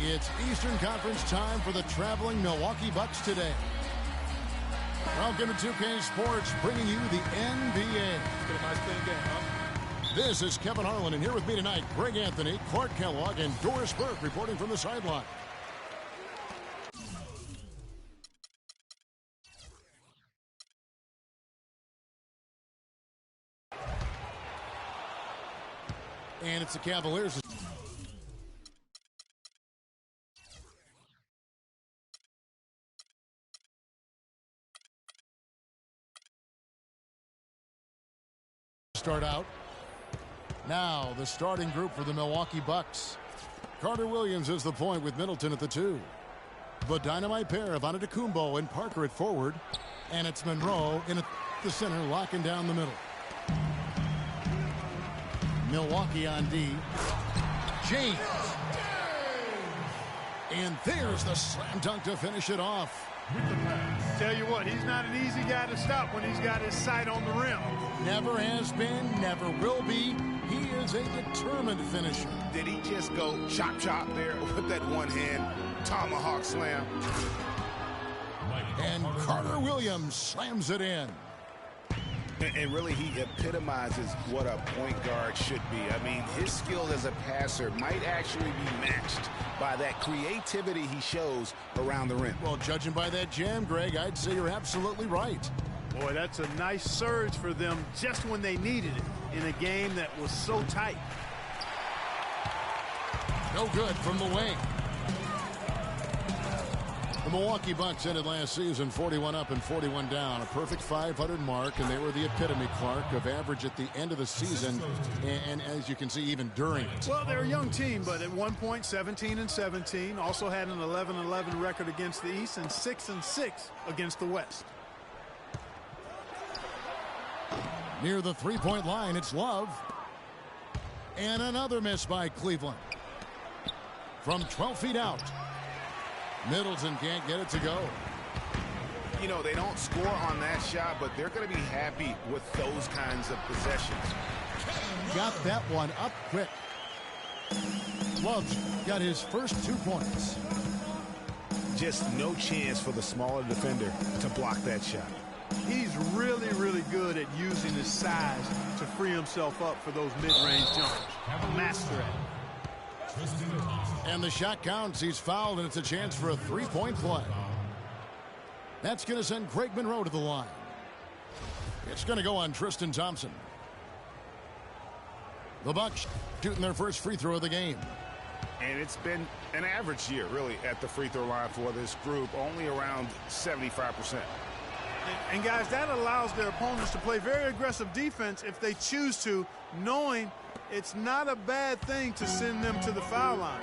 It's Eastern Conference time for the traveling Milwaukee Bucks today. Welcome to 2K Sports, bringing you the NBA. Been a nice clean game, huh? This is Kevin Harlan, and here with me tonight, Greg Anthony, Clark Kellogg, and Doris Burke reporting from the sideline. And it's the Cavaliers. Start out. Now the starting group for the Milwaukee Bucks. Carter Williams is the point with Middleton at the 2. The dynamite pair of Antetokounmpo and Parker at forward. And it's Monroe in the center, locking down the middle. Milwaukee on D. James. And there's the slam dunk to finish it off. Tell you what, he's not an easy guy to stop when he's got his sight on the rim. Never has been, never will be. He is a determined finisher. Did he just go chop there with that one hand tomahawk slam? And Carter Williams slams it in. And really, he epitomizes what a point guard should be. I mean, his skill as a passer might actually be matched by that creativity he shows around the rim. Well, judging by that jam, Greg, I'd say you're absolutely right. Boy, that's a nice surge for them just when they needed it in a game that was so tight. No good from the wing. The Milwaukee Bucks ended last season 41 up and 41 down, a perfect 500 mark, and they were the epitome, Clark, of average at the end of the season, and as you can see, even during it. Well, they're a young team, but at one point, 17-17, also had an 11-11 record against the East and 6-6 against the West. Near the three-point line, it's Love. And another miss by Cleveland. From 12 feet out. Middleton can't get it to go. You know, they don't score on that shot, but they're going to be happy with those kinds of possessions. Got that one up quick. Love got his first 2 points. Just no chance for the smaller defender to block that shot. He's really, really good at using his size to free himself up for those mid-range jumpers. A master at it. And the shot counts. He's fouled, and it's a chance for a three-point play. That's going to send Craig Monroe to the line. It's going to go on Tristan Thompson. The Bucks shooting their first free throw of the game. And it's been an average year, really, at the free throw line for this group, only around 75%. And guys, that allows their opponents to play very aggressive defense if they choose to, knowing it's not a bad thing to send them to the foul line.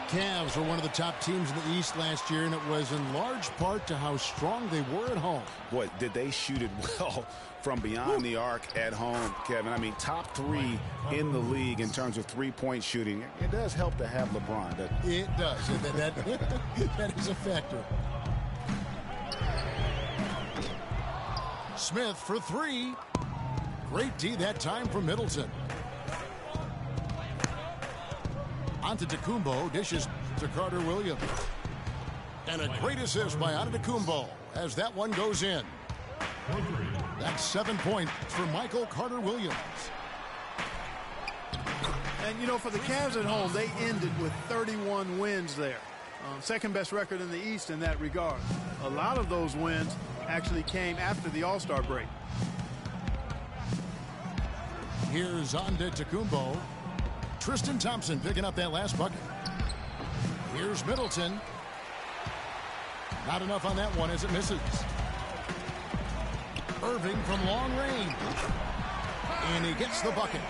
Cavs were one of the top teams in the East last year, and it was in large part to how strong they were at home. Boy, did they shoot it well from beyond the arc at home, Kevin. I mean, top 3 in the league in terms of three-point shooting. It does help to have LeBron, doesn't it? It does. That is a factor. Smith for 3. Great D that time from Middleton. Antetokounmpo dishes to Carter Williams. And a great assist by Antetokounmpo as that one goes in. That's 7 points for Michael Carter Williams. And, you know, for the Cavs at home, they ended with 31 wins there. Second best record in the East in that regard. A lot of those wins actually came after the All-Star break. Here's Antetokounmpo. Tristan Thompson picking up that last bucket. Here's Middleton. Not enough on that one as it misses. Irving from long range. And he gets the bucket.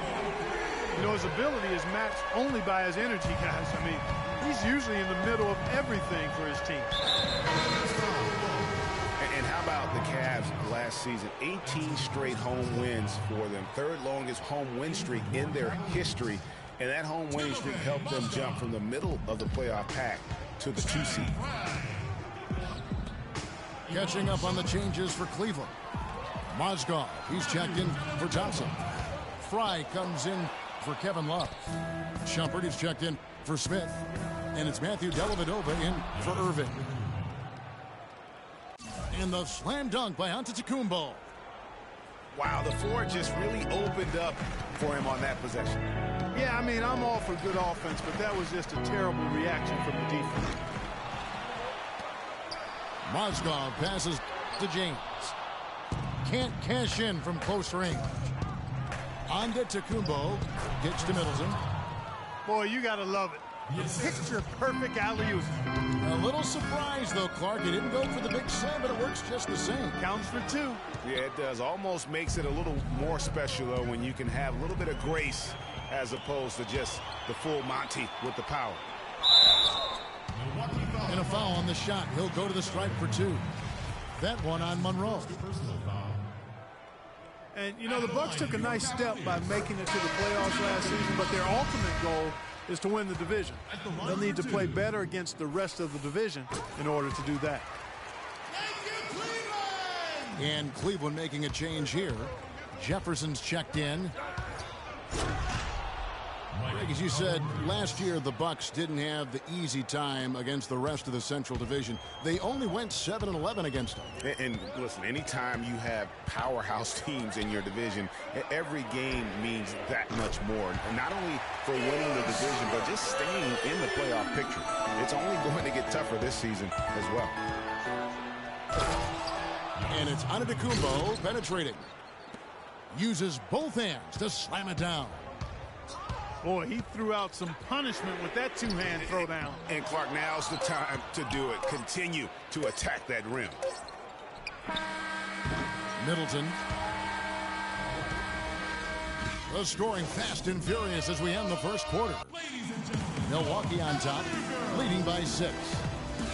You know, his ability is matched only by his energy, guys. I mean, he's usually in the middle of everything for his team. And how about the Cavs last season? 18 straight home wins for them. Third longest home win streak in their history. And that home winning streak helped them jump from the middle of the playoff pack to the 2 seed. Catching up on the changes for Cleveland. Mozgov, he's checked in for Thompson. Fry comes in for Kevin Love. Shumpert is checked in for Smith. And it's Matthew Dellavedova in for Irving. And the slam dunk by Antetokounmpo. Wow, the floor just really opened up for him on that possession. Yeah, I mean, I'm all for good offense, but that was just a terrible reaction from the defense. Mozgov passes to James. Can't cash in from close range. Antetokounmpo gets to Middleton. Boy, you got to love it. Picture perfect alley-oop. A little surprised, though, Clark. He didn't go for the big slam, but it works just the same. Counts for two. Yeah, it does. Almost makes it a little more special, though, when you can have a little bit of grace as opposed to just the full Monty with the power. And a foul on the shot. He'll go to the stripe for two. That one on Monroe. And, you know, the Bucks took a nice step by making it to the playoffs last season, but their ultimate goal is to win the division. They'll need to play better against the rest of the division in order to do that. And Cleveland making a change here. Jefferson's checked in. Greg, as you said, last year the Bucks didn't have the easy time against the rest of the Central Division. They only went 7-11 against them. And listen, anytime you have powerhouse teams in your division, every game means that much more. And not only for winning the division, but just staying in the playoff picture. It's only going to get tougher this season as well. And it's Antetokounmpo penetrating. Uses both hands to slam it down. Boy, he threw out some punishment with that two-hand throwdown. And Clark, now's the time to do it. Continue to attack that rim. Middleton. The scoring fast and furious as we end the first quarter. Milwaukee on top, leading by 6.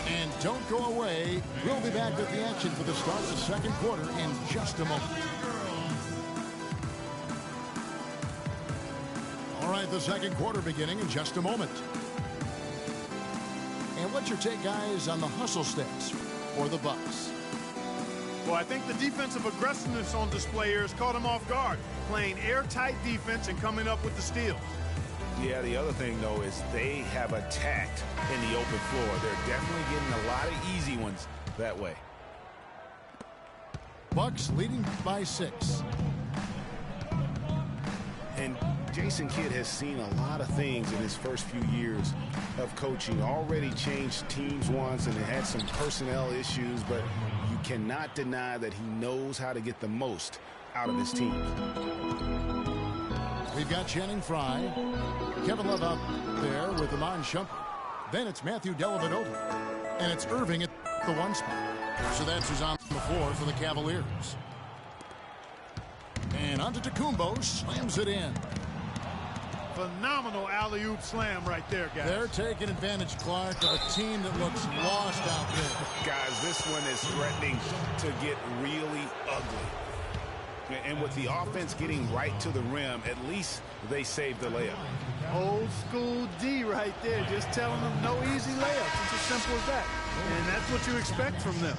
And don't go away. We'll be back with the action for the start of the second quarter in just a moment. All right, the second quarter beginning in just a moment. And what's your take, guys, on the hustle stats for the Bucks? Well, I think the defensive aggressiveness on display here has caught him off guard, playing airtight defense and coming up with the steal. Yeah, the other thing, though, is they have attacked in the open floor. They're definitely getting a lot of easy ones that way. Bucks leading by 6. And Jason Kidd has seen a lot of things in his first few years of coaching. Already changed teams once and had some personnel issues, but you cannot deny that he knows how to get the most out of his team. We've got Channing Frye, Kevin Love out there with Iman Shumpert. Then it's Matthew Dellavedova, and it's Irving at the 1 spot. So that's who's on the floor for the Cavaliers. And Antetokounmpo slams it in. Phenomenal alley-oop slam right there, guys. They're taking advantage, Clark, of a team that looks lost out there. Guys, this one is threatening to get really ugly. And with the offense getting right to the rim, at least they saved the layup. Old school D right there, just telling them no easy layups. It's as simple as that. And that's what you expect from them.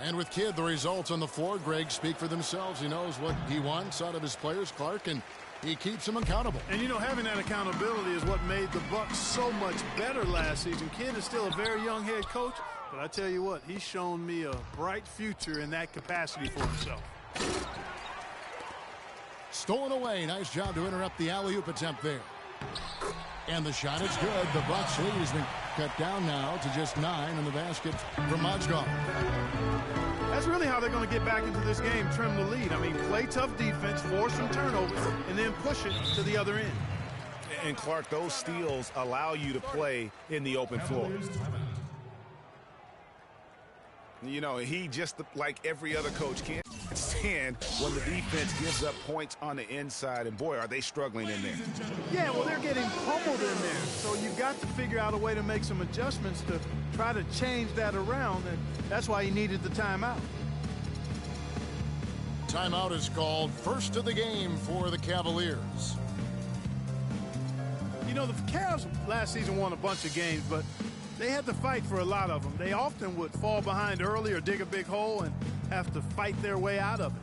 And with Kidd, the results on the floor, Greg, speak for themselves. He knows what he wants out of his players, Clark, and he keeps them accountable. And, you know, having that accountability is what made the Bucks so much better last season. Kidd is still a very young head coach, but I tell you what, he's shown me a bright future in that capacity for himself. Stolen away. Nice job to interrupt the alley-oop attempt there. And the shot is good. The Bucks lead has been cut down now to just 9 in the basket from Mozgov. That's really how they're going to get back into this game, trim the lead. I mean, play tough defense, force some turnovers, and then push it to the other end. And, Clark, those steals allow you to play in the open floor. You know, he just, like every other coach, can't stand when the defense gives up points on the inside. And, boy, are they struggling in there. Yeah, well, they're getting pummeled in there. So you've got to figure out a way to make some adjustments to try to change that around. And that's why he needed the timeout. Timeout is called. First of the game for the Cavaliers. You know, the Cavs last season won a bunch of games, but they had to fight for a lot of them. They often would fall behind early or dig a big hole and have to fight their way out of it.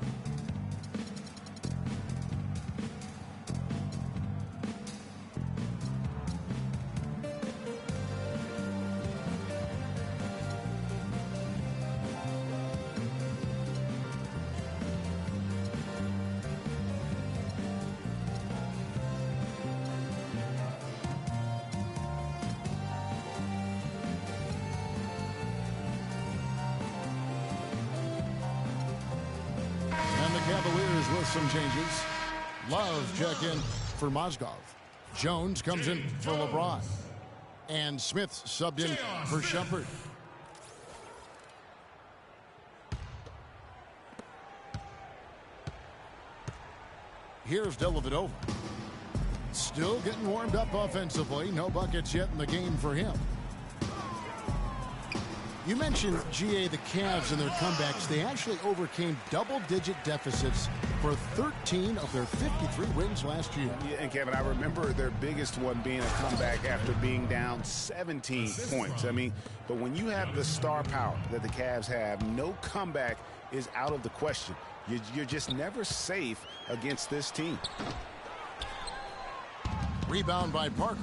with some changes. Love check in for Mozgov. Jones comes in for LeBron. And Smith subbed in for Shumpert. Here's Dellavedova. Still getting warmed up offensively. No buckets yet in the game for him. You mentioned, GA, the Cavs and their comebacks. They actually overcame double-digit deficits for 13 of their 53 wins last year. Yeah, and Kevin, I remember their biggest one being a comeback after being down 17 points. I mean, but when you have the star power that the Cavs have, no comeback is out of the question. You're just never safe against this team. Rebound by Parker.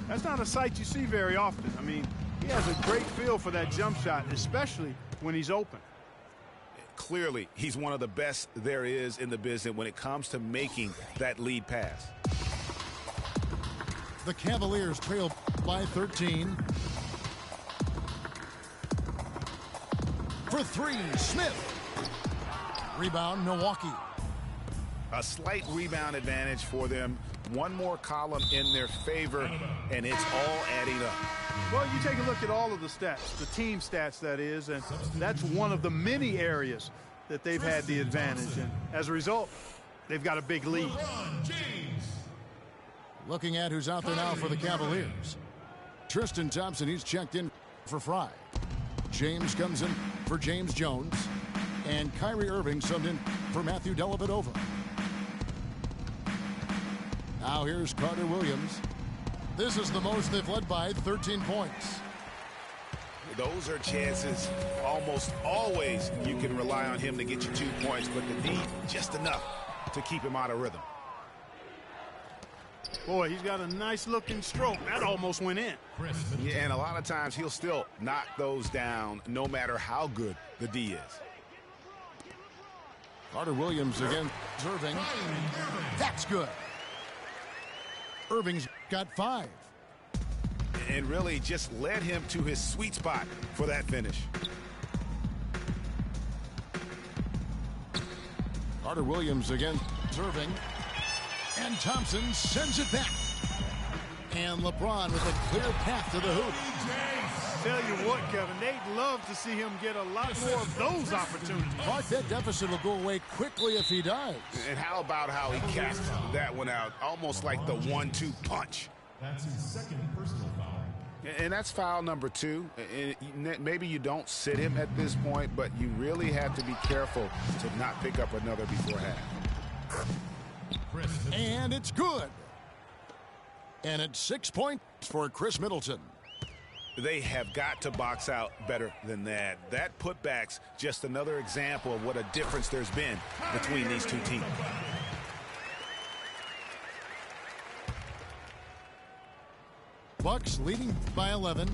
That's not a sight you see very often. I mean, he has a great feel for that jump shot, especially when he's open. Clearly, he's one of the best there is in the business when it comes to making that lead pass. The Cavaliers trail by 13. For three, Smith. Rebound, Milwaukee. A slight rebound advantage for them. One more column in their favor, and it's all adding up. Well, you take a look at all of the stats, the team stats, that is, and that's one of the many areas that they've had the advantage. And as a result, they've got a big lead. Looking at who's out there now for the Cavaliers. Tristan Thompson, he's checked in for Fry. James comes in for James Jones. And Kyrie Irving subbed in for Matthew Dellavedova. Now here's Carter Williams. This is the most they've led by, 13 points. Those are chances almost always you can rely on him to get you 2 points, but the D just enough to keep him out of rhythm. Boy, he's got a nice looking stroke. That almost went in. Yeah, and a lot of times he'll still knock those down no matter how good the D is. Carter Williams again. Irving. That's good. Irving's got 5. And really just led him to his sweet spot for that finish. Carter Williams again. Irving. And Thompson sends it back. And LeBron with a clear path to the hoop. Tell you what, Kevin, they'd love to see him get a lot more of those opportunities. But that deficit will go away quickly if he does. And how about how he cast that one out, almost like the 1-2 punch. That's his second personal foul. And that's foul number 2. And maybe you don't sit him at this point, but you really have to be careful to not pick up another before half. And it's good. And it's 6 points for Chris Middleton. They have got to box out better than that. That putback's just another example of what a difference there's been between these two teams. Bucks leading by 11.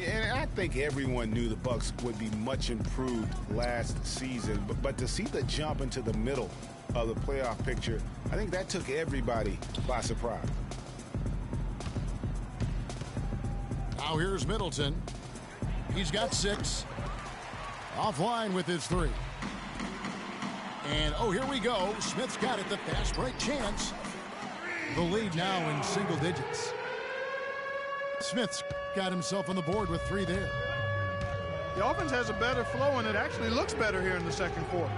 And I think everyone knew the Bucks would be much improved last season. But to see the jump into the middle of the playoff picture, I think that took everybody by surprise. Now here's Middleton. He's got 6. Offline with his 3. And, oh, here we go. Smith's got it. The fast break chance. The lead now in single digits. Smith's got himself on the board with 3 there. The offense has a better flow, and it actually looks better here in the second quarter.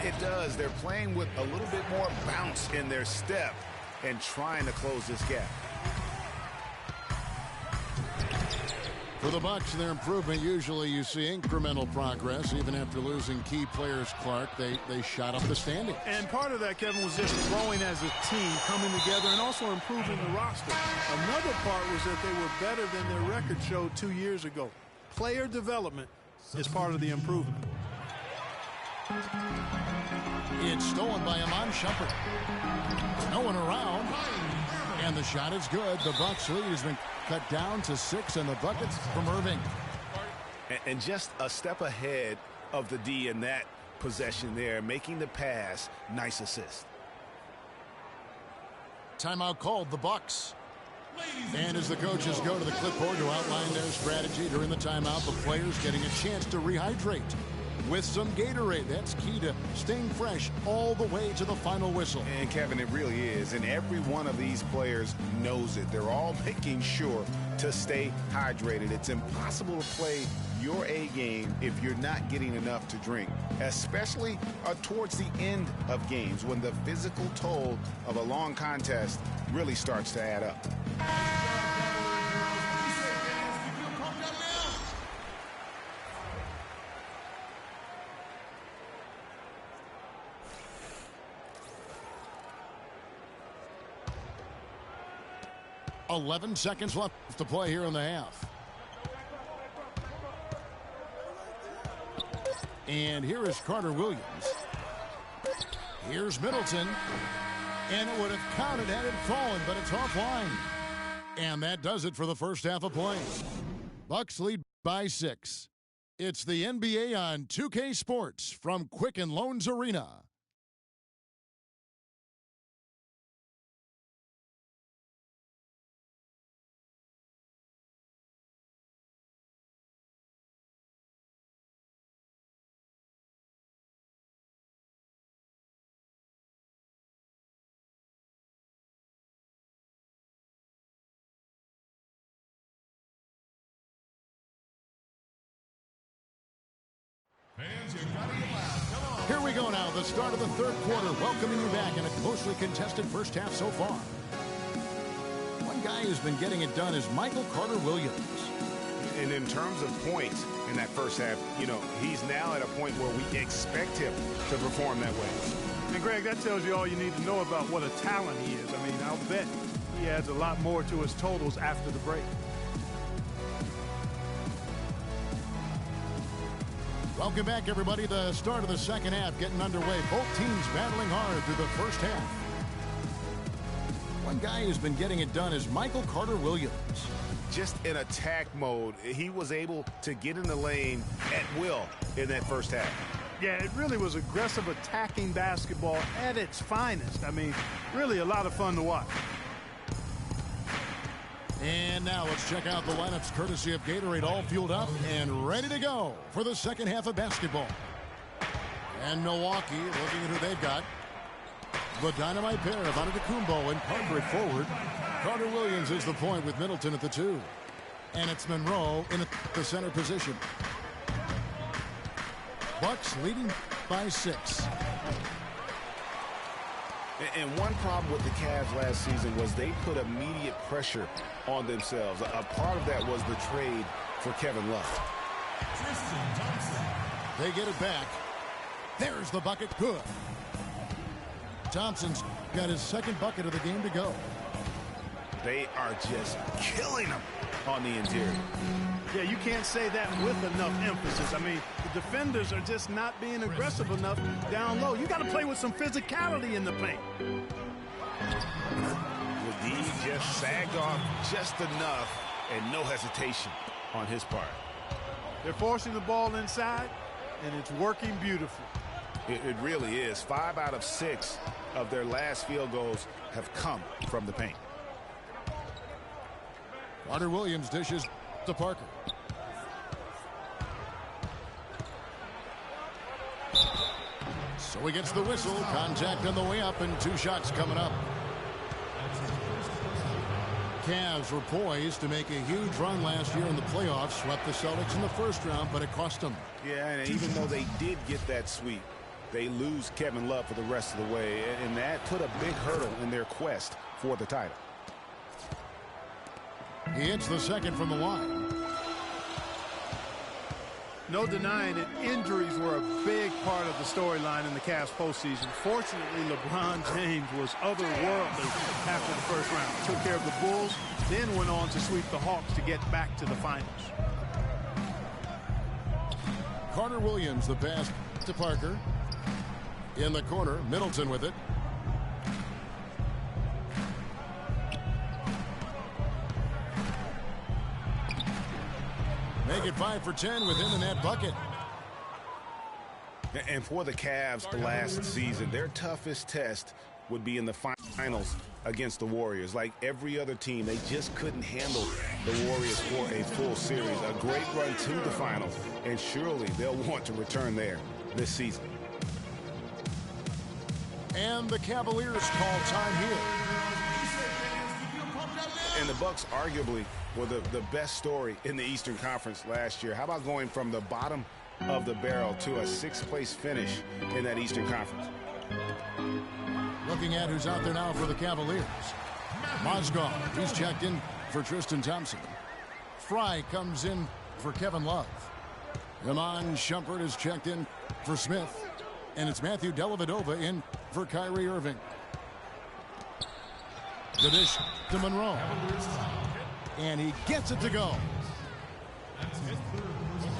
It does. They're playing with a little bit more bounce in their step and trying to close this gap. For the Bucks, their improvement, usually you see incremental progress. Even after losing key players, Clark, they shot up the standings. And part of that, Kevin, was just growing as a team, coming together, and also improving the roster. Another part was that they were better than their record showed 2 years ago. Player development is part of the improvement. It's stolen by Iman Shumpert. No one around. And the shot is good. The Bucks lead has been cut down to 6, and the buckets from Irving. And just a step ahead of the D in that possession there, making the pass. Nice assist. Timeout called, the Bucks. And as the coaches go to the clipboard to outline their strategy during the timeout, the players getting a chance to rehydrate. with some Gatorade. That's key to staying fresh all the way to the final whistle. And Kevin, it really is. And every one of these players knows it. They're all making sure to stay hydrated. It's impossible to play your A game if you're not getting enough to drink, especially towards the end of games when the physical toll of a long contest really starts to add up. $11 seconds left to play here in the half. And here is Carter Williams. Here's Middleton. And it would have counted had it fallen, but it's offline. And that does it for the first half of play. Bucks lead by 6. It's the NBA on 2K Sports from Quicken Loans Arena. Here we go now, the start of the third quarter, welcoming you back in a closely contested first half so far. One guy who's been getting it done is Michael Carter Williams. And in terms of points in that first half, you know, he's now at a point where we expect him to perform that way. And Greg, that tells you all you need to know about what a talent he is. I mean, I'll bet he adds a lot more to his totals after the break. Welcome back, everybody. The start of the second half getting underway. Both teams battling hard through the first half. One guy who's been getting it done is Michael Carter Williams. Just in attack mode, he was able to get in the lane at will in that first half. Yeah, it really was aggressive attacking basketball at its finest. I mean, really a lot of fun to watch. And now let's check out the lineups courtesy of Gatorade, all fueled up and ready to go for the second half of basketball. And Milwaukee looking at who they've got. The dynamite pair of Antetokounmpo and Parker at forward. Carter Williams is the point with Middleton at the 2. And it's Monroe in the center position. Bucks leading by 6. And one problem with the Cavs last season was they put immediate pressure on themselves. A part of that was the trade for Kevin Love. They get it back. There's the bucket. Good. Thompson's got his second bucket of the game to go. They are just killing them on the interior. Yeah, you can't say that with enough emphasis. I mean, the defenders are just not being aggressive enough down low. You got to play with some physicality in the paint. D just sagged off just enough and no hesitation on his part. They're forcing the ball inside, and it's working beautifully. It really is. 5 out of 6 of their last field goals have come from the paint. Carter Williams dishes to Parker. So he gets the whistle. Contact on the way up and 2 shots coming up. Cavs were poised to make a huge run last year in the playoffs. Swept the Celtics in the first round, but it cost them. Yeah, and even though they did get that sweep, they lose Kevin Love for the rest of the way, and that put a big hurdle in their quest for the title. He hits the second from the line. No denying it, injuries were a big part of the storyline in the Cavs postseason. Fortunately, LeBron James was otherworldly after the first round. Took care of the Bulls, then went on to sweep the Hawks to get back to the finals. Carter Williams, the pass to Parker. In the corner, Middleton with it. Make it 5 for 10 with him in that bucket. And for the Cavs last season, their toughest test would be in the finals against the Warriors. Like every other team, they just couldn't handle the Warriors for a full series. A great run to the finals, and surely they'll want to return there this season. And the Cavaliers call time here. And the Bucks arguably were the best story in the Eastern Conference last year. How about going from the bottom of the barrel to a 6th-place finish in that Eastern Conference? Looking at who's out there now for the Cavaliers. Mozgov, he's checked in for Tristan Thompson. Fry comes in for Kevin Love. Iman Shumpert is checked in for Smith. And it's Matthew Dellavedova in for Kyrie Irving. The dish to Monroe. And he gets it to go.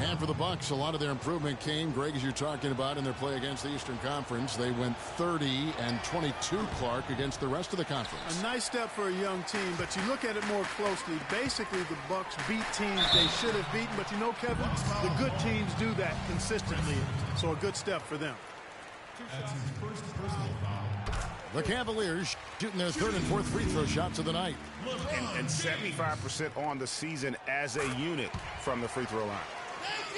And for the Bucks, a lot of their improvement came, Greg, as you're talking about, in their play against the Eastern Conference. They went 30-22, Clark, against the rest of the conference. A nice step for a young team, but you look at it more closely. Basically, the Bucks beat teams they should have beaten, but you know, Kevin, the good teams do that consistently, so a good step for them. That's his first personal foul. The Cavaliers shooting their 3rd and 4th free throw shots of the night. And 75% on the season as a unit from the free throw line.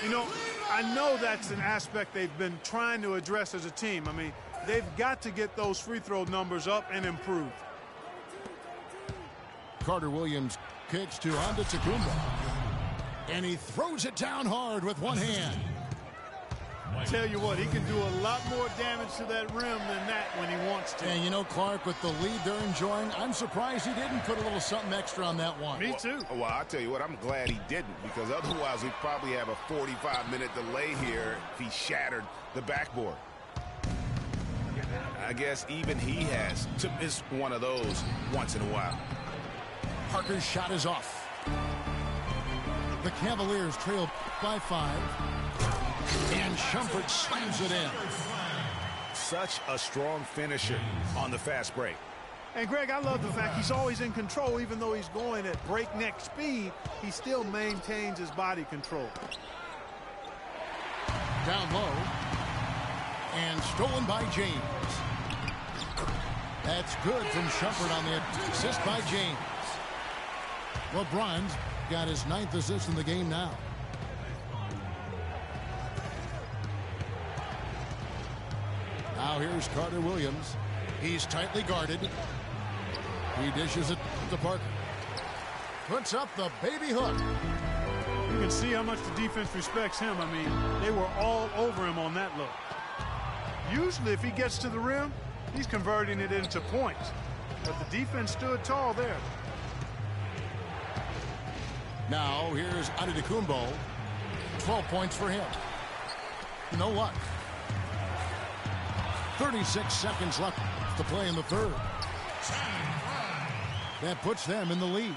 You know, I know that's an aspect they've been trying to address as a team. I mean, they've got to get those free throw numbers up and improve. Carter Williams kicks to Antetokounmpo. And he throws it down hard with one hand. I tell you what, he can do a lot more damage to that rim than that when he wants to. And you know, Clark, with the lead they're enjoying, I'm surprised he didn't put a little something extra on that one. Me too. Well, I'll tell you what, I'm glad he didn't, because otherwise we'd probably have a 45-minute delay here if he shattered the backboard. I guess even he has to miss one of those once in a while. Parker's shot is off. The Cavaliers trail by 5. And Shumpert slams it in. Such a strong finisher on the fast break. And, Greg, I love the fact he's always in control. Even though he's going at breakneck speed, he still maintains his body control. Down low. And stolen by James. That's good from Shumpert on the assist by James. LeBron's got his 9th assist in the game now. Now here's Carter Williams. He's tightly guarded. He dishes it to Parker. Puts up the baby hook. You can see how much the defense respects him. I mean, they were all over him on that look. Usually if he gets to the rim, he's converting it into points. But the defense stood tall there. Now here's Antetokounmpo. 12 points for him. No luck. 36 seconds left to play in the 3rd. That puts them in the lead.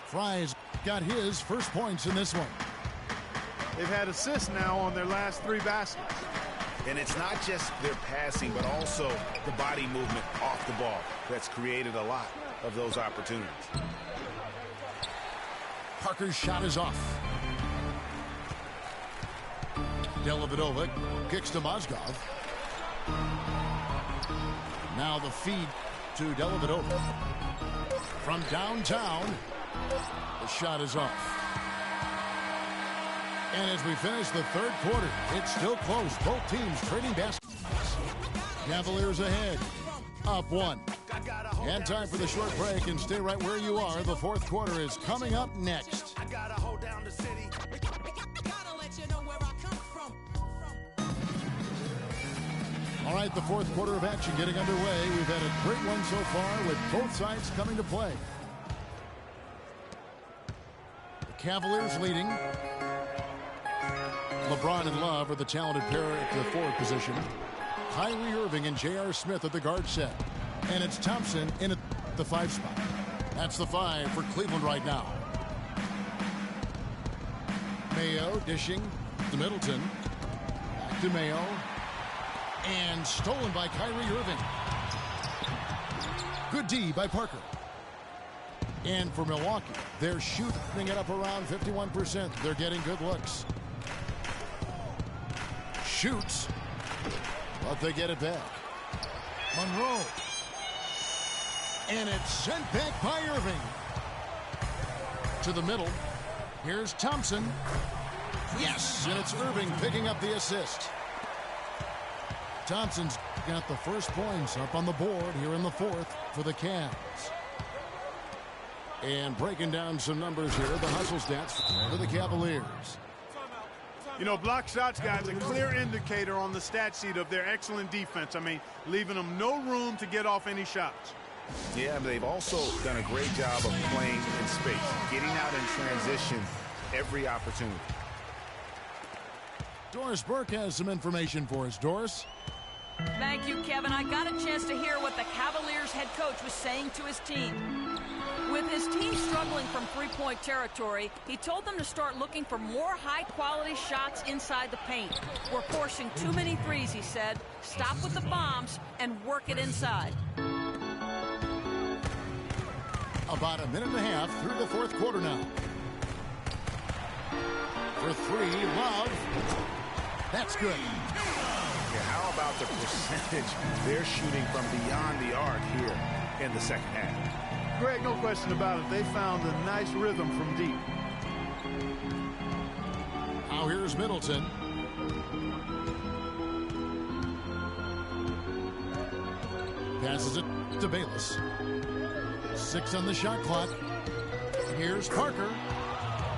Fry's got his first points in this one. They've had assists now on their last 3 baskets. And it's not just their passing, but also the body movement off the ball that's created a lot of those opportunities. Parker's shot is off. Dellavedova kicks to Mozgov. Now the feed to Dellavedova. From downtown, the shot is off. And as we finish the 3rd quarter, it's still close. Both teams trading baskets. Cavaliers ahead, up 1. And time for the short break, and stay right where you are. The 4th quarter is coming up next. All right, the 4th quarter of action getting underway. We've had a great one so far with both sides coming to play. The Cavaliers leading. LeBron and Love are the talented pair at the forward position. Kyrie Irving and J.R. Smith at the guard set. And it's Thompson in at the 5 spot. That's the 5 for Cleveland right now. Mayo dishing to Middleton. Back to Mayo. And stolen by Kyrie Irving. Good D by Parker. And for Milwaukee, they're shooting it up around 51%. They're getting good looks. Shoots, but they get it back. Monroe. And it's sent back by Irving. to the middle. Here's Thompson. Yes, and it's Irving picking up the assist. Thompson's got the first points up on the board here in the fourth for the Cavs. And breaking down some numbers here, the hustle stats for the Cavaliers. You know, block shots, guys, a clear indicator on the stat sheet of their excellent defense. I mean, leaving them no room to get off any shots. Yeah, but they've also done a great job of playing in space, getting out in transition every opportunity. Doris Burke has some information for us. Doris? Thank you, Kevin. I got a chance to hear what the Cavaliers head coach was saying to his team. With his team struggling from three-point territory, he told them to start looking for more high-quality shots inside the paint. We're forcing too many threes, he said. Stop with the bombs and work it inside. About a minute and a half through the fourth quarter now. For three, Love. That's good. Yeah, how about the percentage they're shooting from beyond the arc here in the second half? Greg, no question about it. They found a nice rhythm from deep. Now here's Middleton. Passes it to Bayless. 6 on the shot clock. Here's Parker.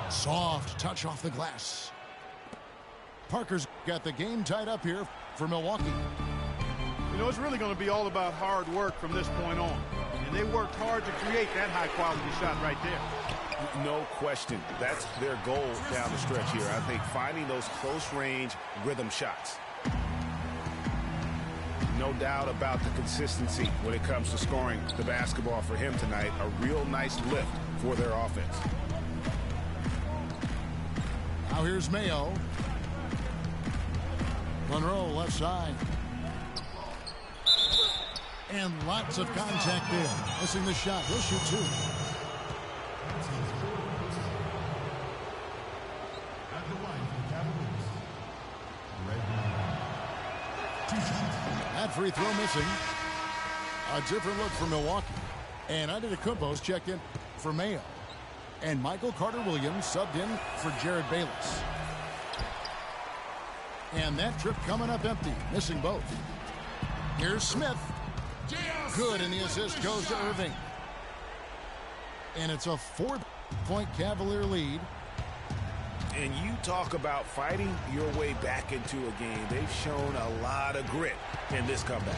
Soft touch off the glass. Parker's got the game tied up here for Milwaukee. You know, it's really going to be all about hard work from this point on. And they worked hard to create that high-quality shot right there. No question. That's their goal down the stretch here. I think finding those close-range rhythm shots. No doubt about the consistency when it comes to scoring the basketball for him tonight. A real nice lift for their offense. Now here's Mayo. Monroe left side. And lots of contact there. Missing the shot. He'll shoot two. At the line for the Cavaliers, That free throw missing. A different look for Milwaukee. And Antetokounmpo's checked in for Mayo. And Michael Carter-Williams subbed in for Jared Bayless. And that trip coming up empty, missing both. Here's Smith. Good, and the assist goes to Irving. And it's a 4-point Cavalier lead. And you talk about fighting your way back into a game. They've shown a lot of grit in this comeback.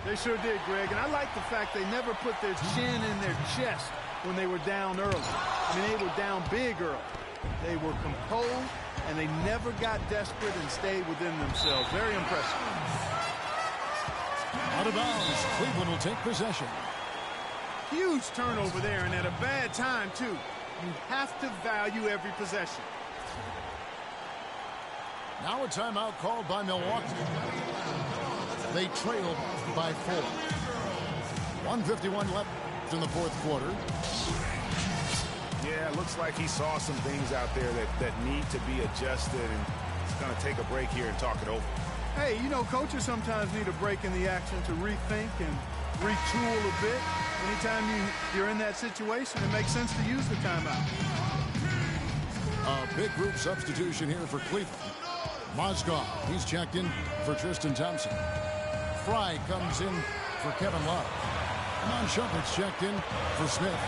They sure did, Greg. And I like the fact they never put their chin in their chest when they were down early. I mean, they were down big early. They were composed, and they never got desperate and stayed within themselves. Very impressive. Out of bounds. Cleveland will take possession. Huge turnover there, and at a bad time, too. You have to value every possession. Now a timeout called by Milwaukee. They trail by 4. 1:51 left in the fourth quarter. Yeah, it looks like he saw some things out there that need to be adjusted, and he's going to take a break here and talk it over. Hey, you know, coaches sometimes need a break in the action to rethink and retool a bit. Anytime you're in that situation, it makes sense to use the timeout. A big group substitution here for Cleveland. Mozgov, he's checked in for Tristan Thompson. Fry comes in for Kevin Love. Amon Shumpert's checked in for Smith.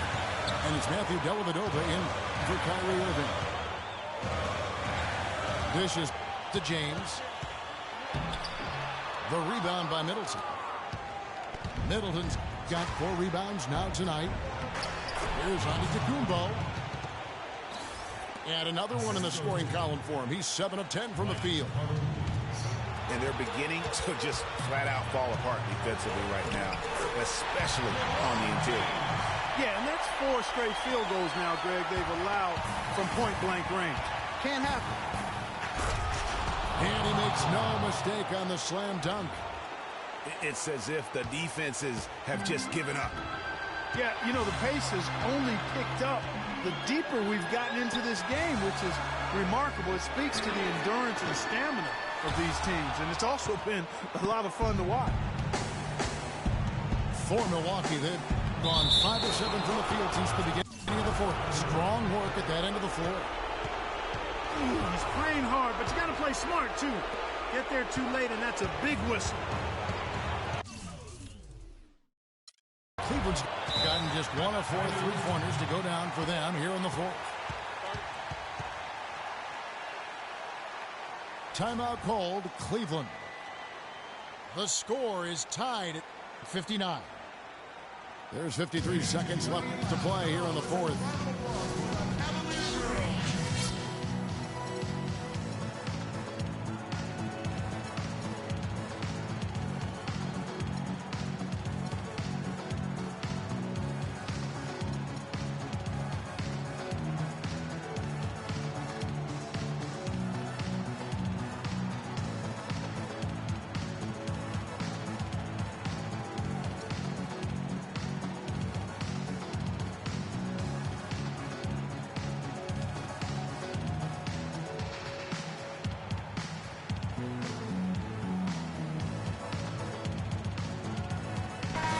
And it's Matthew Dellavedova in for Kyrie Irving. Dishes to James. The rebound by Middleton. Middleton's got 4 rebounds now tonight. Here's Antetokounmpo. And another one in the scoring column for him. He's 7 of 10 from the field. And they're beginning to just flat out fall apart defensively right now, especially on the interior. Yeah, and that's 4 straight field goals now, Greg, they've allowed from point-blank range. Can't happen. And he makes no mistake on the slam dunk. It's as if the defenses have just given up. Yeah, you know, the pace has only picked up the deeper we've gotten into this game, which is remarkable. It speaks to the endurance and stamina of these teams, and it's also been a lot of fun to watch. For Milwaukee, they've gone 5 of 7 from the field since the beginning beginning of the fourth. Strong work at that end of the floor. Ooh, he's playing hard, but you got to play smart, too. Get there too late, and that's a big whistle. Cleveland's gotten just 1 of 4 3-pointers to go down for them here in the fourth. Timeout called, Cleveland. The score is tied at 59. There's 53 seconds left to play here in the fourth.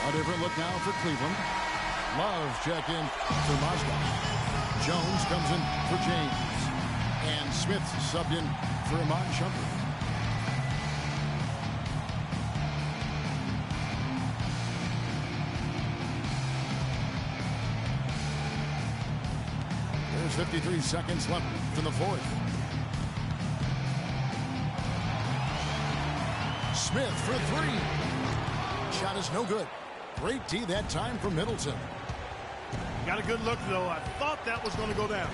A different look now for Cleveland. Love check in for Mozgov. Jones comes in for James. And Smith subbed in for Iman Shumpert. There's 53 seconds left in the fourth. Smith for 3. Shot is no good. Great D that time from Middleton. Got a good look, though. I thought that was going to go down.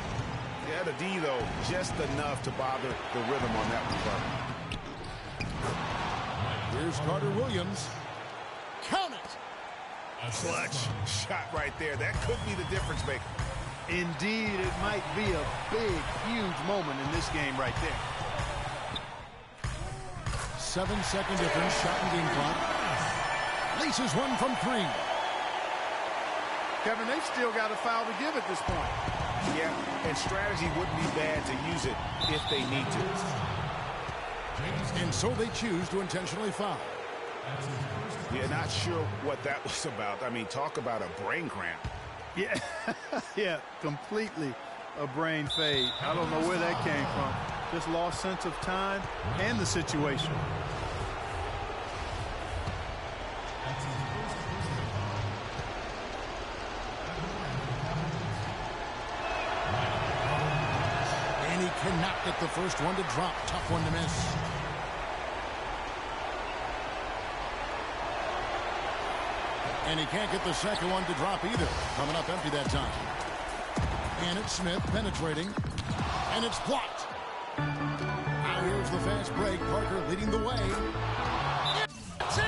Yeah, the D, though, just enough to bother the rhythm on that one. Here's Carter Williams. Count it! Clutch shot right there. That could be the difference maker. Indeed, it might be a big, huge moment in this game right there. 7-second difference, shot and game clock. Leases one from 3. Kevin, they've still got a foul to give at this point. Yeah, and strategy wouldn't be bad to use it if they need to. And so they choose to intentionally foul. Yeah, not sure what that was about. I mean, talk about a brain cramp. Yeah, yeah, completely a brain fade. I don't know where that came from. Just lost sense of time and the situation. And he cannot get the first one to drop. Tough one to miss. And he can't get the second one to drop either. Coming up empty that time. And it's Smith penetrating. And it's blocked. Now here's the fast break. Parker leading the way. It's in!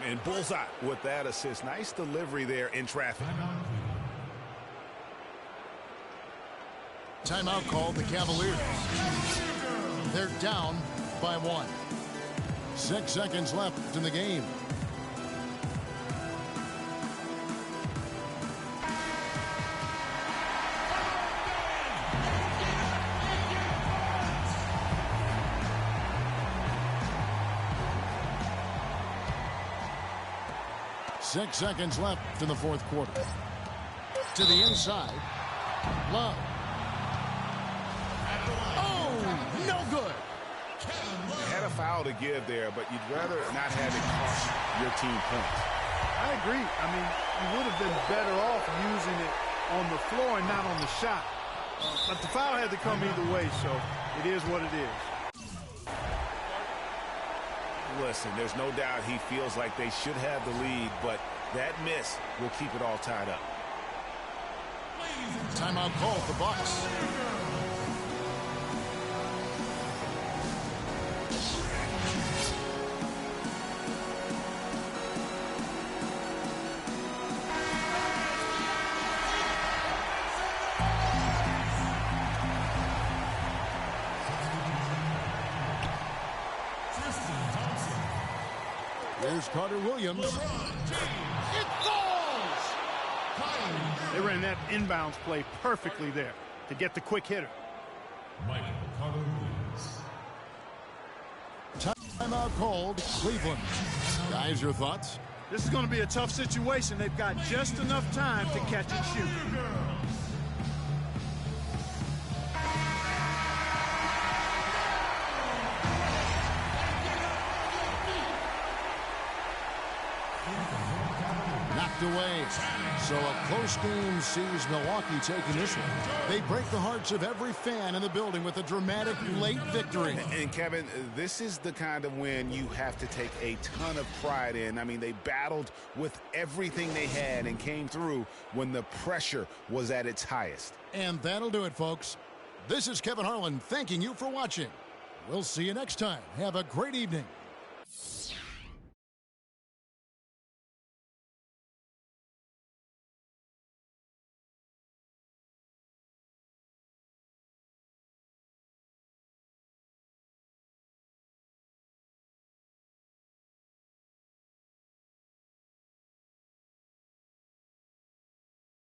And bullseye with that assist. Nice delivery there in traffic. Timeout called the Cavaliers. They're down by 1. 6 seconds left in the game. Six seconds left in the fourth quarter. To the inside. Love. Oh, no good. Had a foul to give there, but you'd rather not have it cost your team points. I agree. I mean, you would have been better off using it on the floor and not on the shot. But the foul had to come either way, so it is what it is. Listen, there's no doubt he feels like they should have the lead, but that miss will keep it all tied up. Timeout call for Bucks. There's Carter Williams. It falls! They ran that inbounds play perfectly there to get the quick hitter. Timeout called, Cleveland. Guys, your thoughts? This is going to be a tough situation. They've got just enough time to catch and shoot. Knocked away. So a close game sees Milwaukee taking this one. They break the hearts of every fan in the building with a dramatic late victory. And Kevin, this is the kind of win you have to take a ton of pride in. I mean, they battled with everything they had and came through when the pressure was at its highest. And that'll do it, folks. This is Kevin Harlan thanking you for watching. We'll see you next time. Have a great evening.